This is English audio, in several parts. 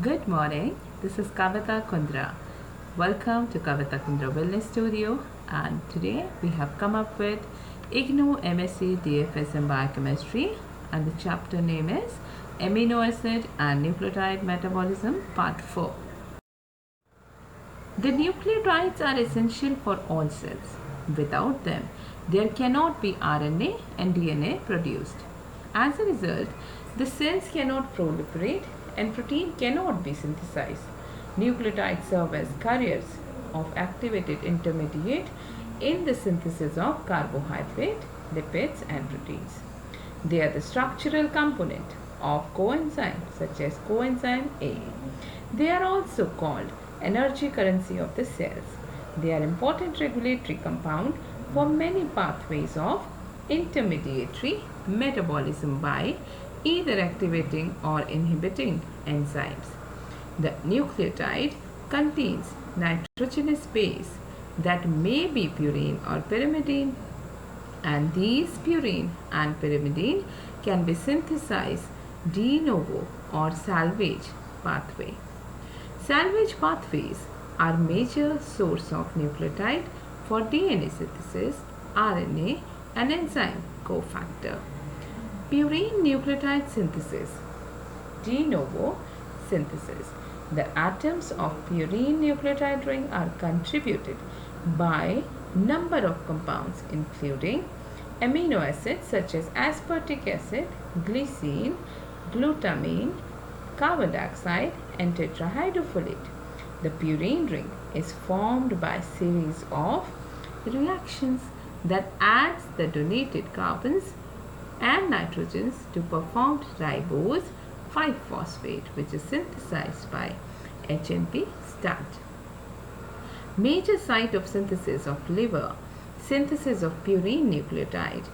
Good morning. This is Kavita Kundra. Welcome to Kavita Kundra Wellness Studio. And today we have come up with IGNOU MSc DFS in Biochemistry, and the chapter name is Amino Acid and Nucleotide Metabolism Part 4. The nucleotides are essential for all cells. Without them, there cannot be RNA and DNA produced. As a result, the cells cannot proliferate and protein cannot be synthesized. Nucleotides serve as carriers of activated intermediate in the synthesis of carbohydrate, lipids, and proteins. They are the structural component of coenzymes such as coenzyme A. They are also called energy currency of the cells. They are important regulatory compound for many pathways of intermediary metabolism by either activating or inhibiting enzymes. The nucleotide contains nitrogenous base that may be purine or pyrimidine, and these purine and pyrimidine can be synthesized de novo or salvage pathway. Salvage pathways are major source of nucleotide for DNA synthesis, RNA, and enzyme cofactor. Purine nucleotide synthesis, de novo synthesis. The atoms of purine nucleotide ring are contributed by number of compounds including amino acids such as aspartic acid, glycine, glutamine, carbon dioxide, and tetrahydrofolate. The purine ring is formed by a series of reactions that adds the donated carbons and nitrogens to perform ribose 5-phosphate, which is synthesized by HNP starch. Major site of synthesis of liver, synthesis of purine nucleotide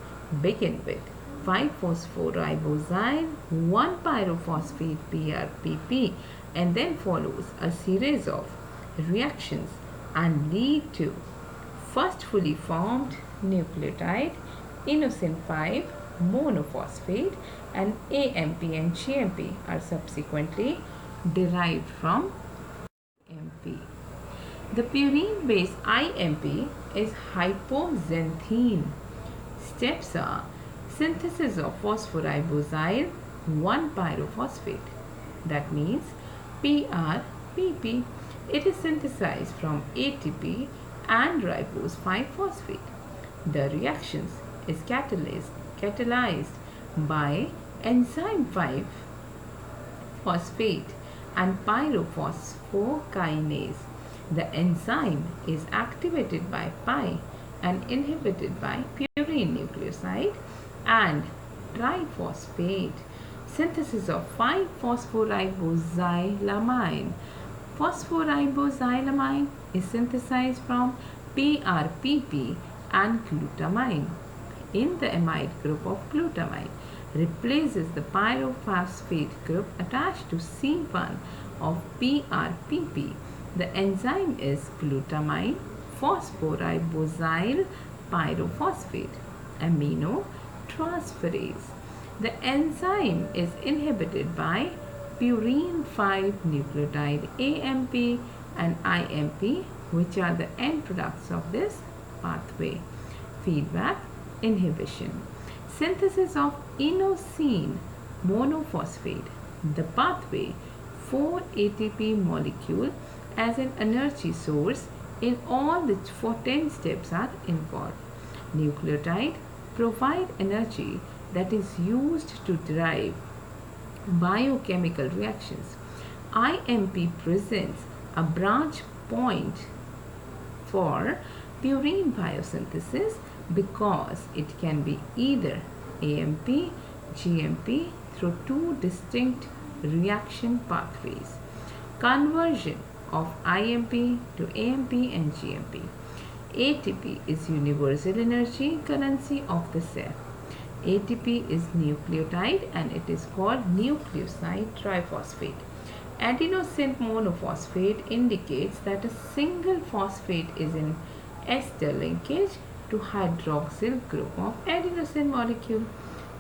begin with 5-phosphoribosyl 1-pyrophosphate PRPP, and then follows a series of reactions and lead to first fully formed nucleotide inosine 5 monophosphate, and AMP and GMP are subsequently derived from MP. The purine base IMP is hypoxanthine. Steps are synthesis of phosphoribosyl 1-pyrophosphate, that means PRPP. It is synthesized from ATP and ribose 5-phosphate. The reactions is catalyzed by enzyme 5-phosphate and pyrophosphokinase. The enzyme is activated by pi and inhibited by purine nucleoside and triphosphate. Synthesis of 5-phosphoribosylamine. Phosphoribosylamine is synthesized from PRPP and glutamine. In the amide group of glutamine replaces the pyrophosphate group attached to C1 of PRPP. The enzyme is glutamine phosphoribosyl pyrophosphate aminotransferase. The enzyme is inhibited by purine 5 nucleotide AMP and IMP, which are the end products of this pathway. Feedback inhibition. Synthesis of inosine monophosphate. The pathway 4 ATP molecule as an energy source in all the 10 steps are involved. Nucleotide provide energy that is used to drive biochemical reactions. IMP presents a branch point for purine biosynthesis because it can be either AMP, GMP through two distinct reaction pathways. Conversion of IMP to AMP and GMP. ATP is universal energy currency of the cell. ATP is nucleotide and it is called nucleoside triphosphate. Adenosine monophosphate indicates that a single phosphate is in ester linkage to hydroxyl group of adenosine molecule.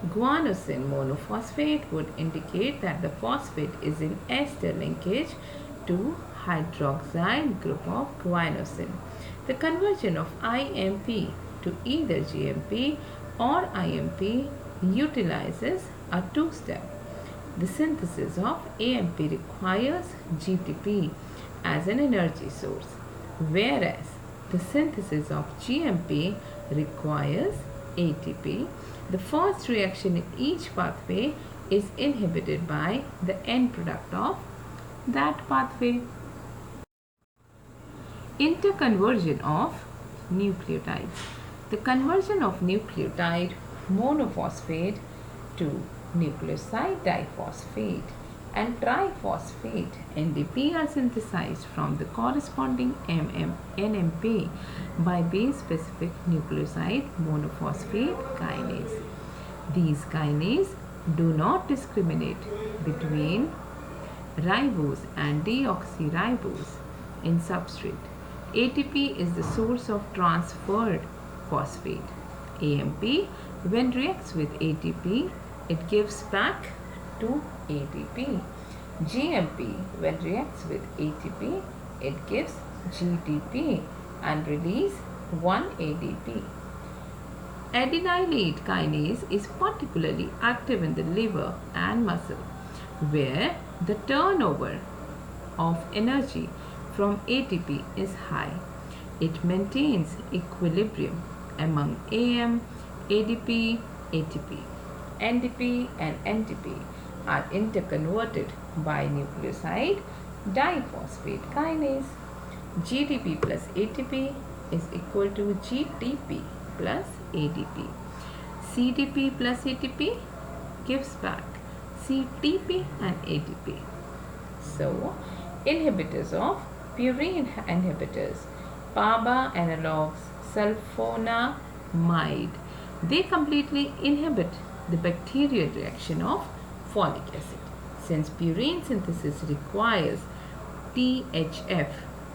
Guanosine monophosphate would indicate that the phosphate is in ester linkage to hydroxyl group of guanosine. The conversion of IMP to either GMP or IMP utilizes a two-step. The synthesis of AMP requires GTP as an energy source, whereas the synthesis of GMP requires ATP. The first reaction in each pathway is inhibited by the end product of that pathway. Interconversion of nucleotides. The conversion of nucleotide monophosphate to nucleoside diphosphate and triphosphate NDP are synthesized from the corresponding NMP by base-specific nucleoside monophosphate kinase. These kinases do not discriminate between ribose and deoxyribose in substrate. ATP is the source of transferred phosphate. AMP, when reacts with ATP, it gives back to ATP. GMP, when reacts with ATP, it gives GTP and release 1 ADP. Adenylate kinase is particularly active in the liver and muscle, where the turnover of energy from ATP is high. It maintains equilibrium among AM, ADP, ATP. NDP and NTP are interconverted by nucleoside diphosphate kinase. GDP plus ATP is equal to GTP plus ADP. CDP plus ATP gives back CTP and ATP. So, inhibitors of purine inhibitors, PABA analogues, sulfonamide, they completely inhibit the bacterial reaction of folic acid. Since purine synthesis requires THF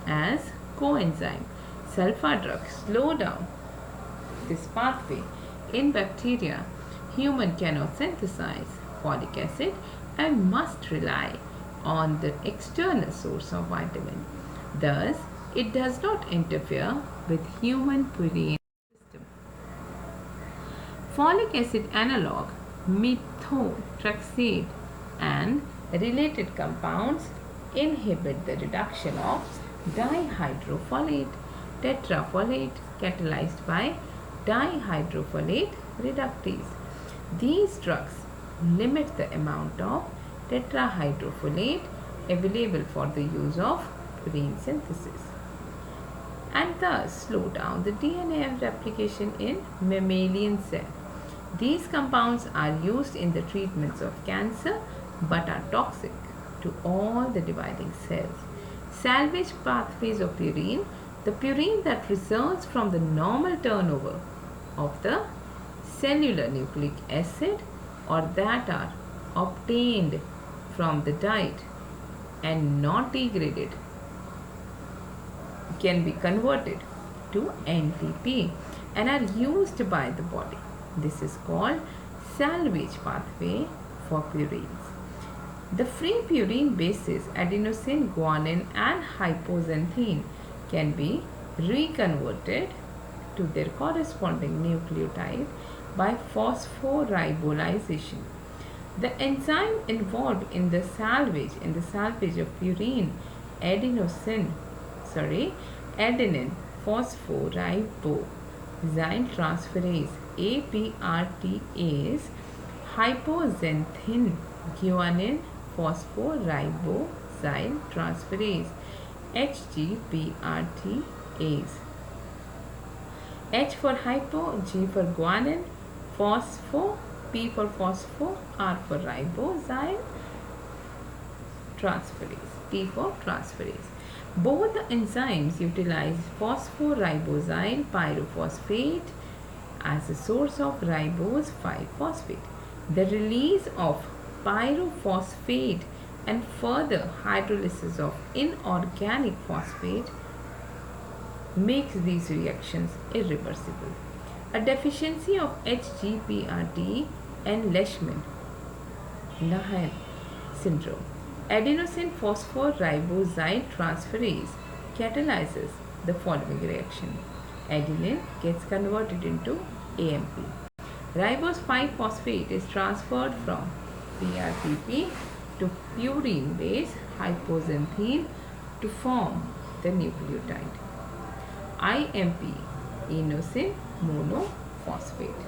as coenzyme, sulfa drugs slow down this pathway. In bacteria, human cannot synthesize folic acid and must rely on the external source of vitamin. Thus, it does not interfere with human purine system. Folic acid analog methotrexate and related compounds inhibit the reduction of dihydrofolate, tetrafolate catalyzed by dihydrofolate reductase. These drugs limit the amount of tetrahydrofolate available for the use of purine synthesis and thus slow down the DNA replication in mammalian cell. These compounds are used in the treatments of cancer but are toxic to all the dividing cells. Salvage pathways of purine, the purine that results from the normal turnover of the cellular nucleic acid or that are obtained from the diet and not degraded can be converted to NTP and are used by the body. This is called salvage pathway for purines. The free purine bases adenosine, guanine and hypoxanthine can be reconverted to their corresponding nucleotide by phosphoribylation. The enzyme involved in the salvage of purine, adenine phosphoribosine transferase APRTase, hypoxanthine guanine phosphoribosine transferase HGPRTase. H for hypo, G for guanine, phospho, P for phospho, R for ribosyl transferase, T for transferase. Both the enzymes utilize phosphoribosyl pyrophosphate as a source of ribose 5-phosphate. The release of pyrophosphate and further hydrolysis of inorganic phosphate makes these reactions irreversible. A deficiency of HGPRT and Leishman syndrome. Adenosine phosphoriboside transferase catalyzes the following reaction. Adenine gets converted into AMP. Ribose 5-phosphate is transferred from PRPP to purine base hypoxanthine to form the nucleotide IMP, inosine monophosphate.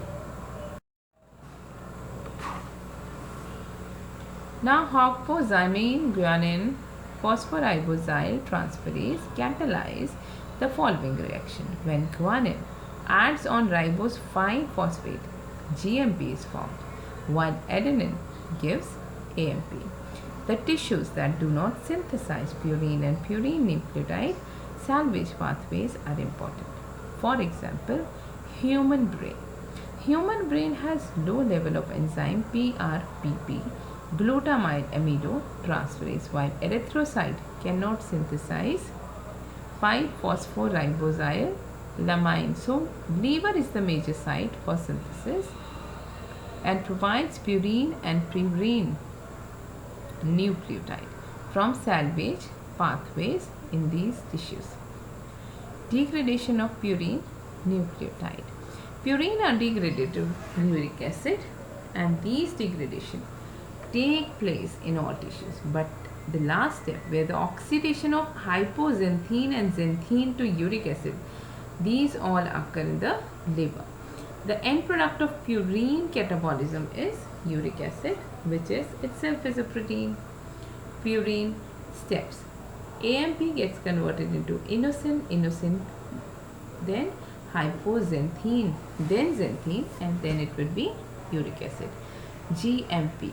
Now, hypoxamine guanine phosphoribosyl transferase catalyze the following reaction. When guanine adds on ribose 5-phosphate, GMP is formed, while adenine gives AMP. The tissues that do not synthesize purine and purine nucleotide salvage pathways are important. For example, human brain. Human brain has low level of enzyme PRPP, glutamine amido transferase, while erythrocyte cannot synthesize 5-phosphoribosyl lamine. So, liver is the major site for synthesis and provides purine and purine nucleotide from salvage pathways in these tissues. Degradation of purine nucleotide. Purine are degraded to uric acid, and these degradation take place in all tissues, but the last step where the oxidation of hypoxanthine and xanthine to uric acid, these all occur in the liver. The end product of purine catabolism is uric acid, which is itself is a protein. Purine steps. AMP gets converted into inosine, then hypoxanthine, then xanthine, and then it will be uric acid. GMP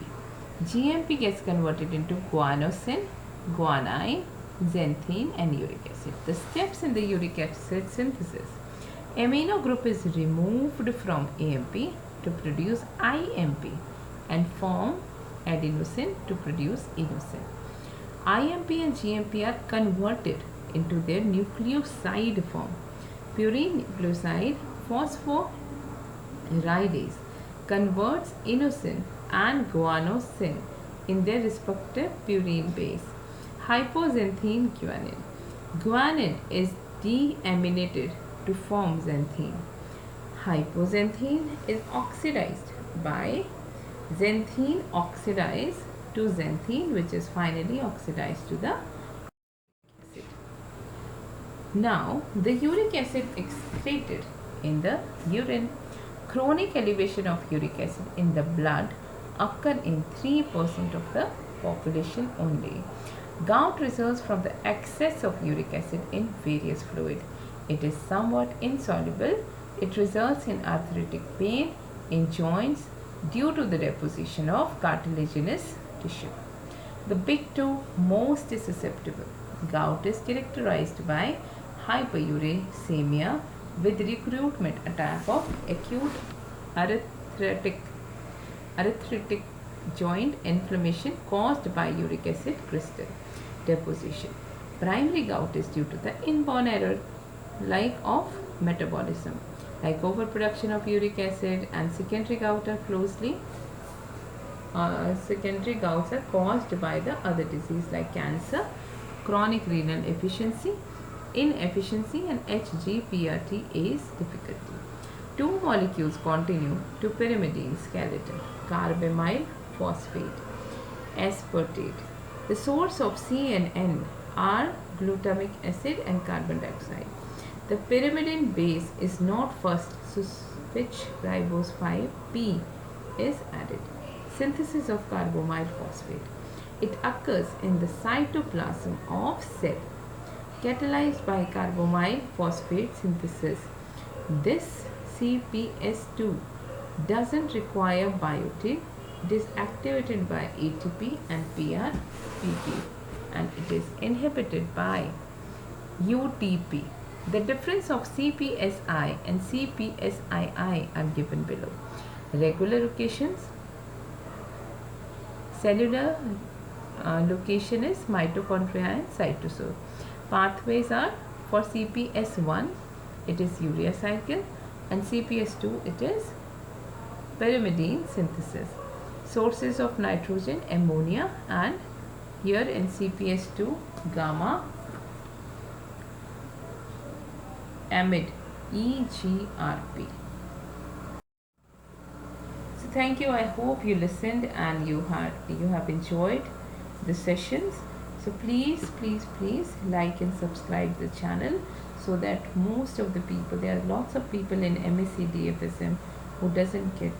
gets converted into guanosine, guanine, xanthine, and uric acid. The steps in the uric acid synthesis. Amino group is removed from AMP to produce IMP and form adenosine to produce inosine. IMP and GMP are converted into their nucleoside form. Purine nucleoside phosphorylates converts inosine and guanosine in their respective purine base. Hypoxanthine guanine. Guanine is deaminated to form xanthine. Hypoxanthine is oxidized by xanthine oxidized to xanthine, which is finally oxidized to the acid. Now, the uric acid excreted in the urine. Chronic elevation of uric acid in the blood occur in 3% of the population only. Gout results from the excess of uric acid in various fluid. It is somewhat insoluble. It results in arthritic pain in joints due to the deposition of cartilaginous tissue. The big two most susceptible. Gout is characterized by hyperuricemia with recruitment attack of acute arthritic joint inflammation caused by uric acid crystal deposition. Primary gout is due to the inborn error like of metabolism, like overproduction of uric acid, and secondary gout are secondary gouts are caused by the other disease like cancer, chronic renal inefficiency, and HGPRTase difficulty. Two molecules continue to pyrimidine skeleton: carbamyl phosphate, aspartate. The source of C and N are glutamic acid and carbon dioxide. The pyrimidine base is not first, so which ribose 5P is added. Synthesis of carbamyl phosphate. It occurs in the cytoplasm of cell, catalyzed by carbamyl phosphate synthesis. This CPS2 doesn't require biotin. It is activated by ATP and PRPP, and it is inhibited by UTP. The difference of CPSI and CPSII are given below. Regular locations. Cellular location is mitochondria and cytosol. Pathways are for CPS1, it is urea cycle, and CPS2, it is pyrimidine synthesis. Sources of nitrogen, ammonia, and here in CPS2 gamma amide EGRP. So thank you. I hope you listened and you have enjoyed the sessions. So please like and subscribe the channel so that most of the people, there are lots of people in MSc DFSM who doesn't get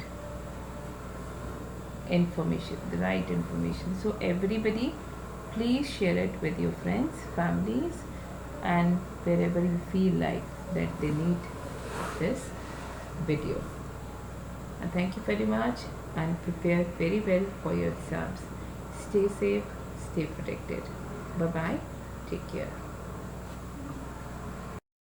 information, the right information. So everybody, please share it with your friends, families, and wherever you feel like that they need this video. And thank you very much, and prepare very well for your exams. Stay safe, stay protected. Bye bye. Take care.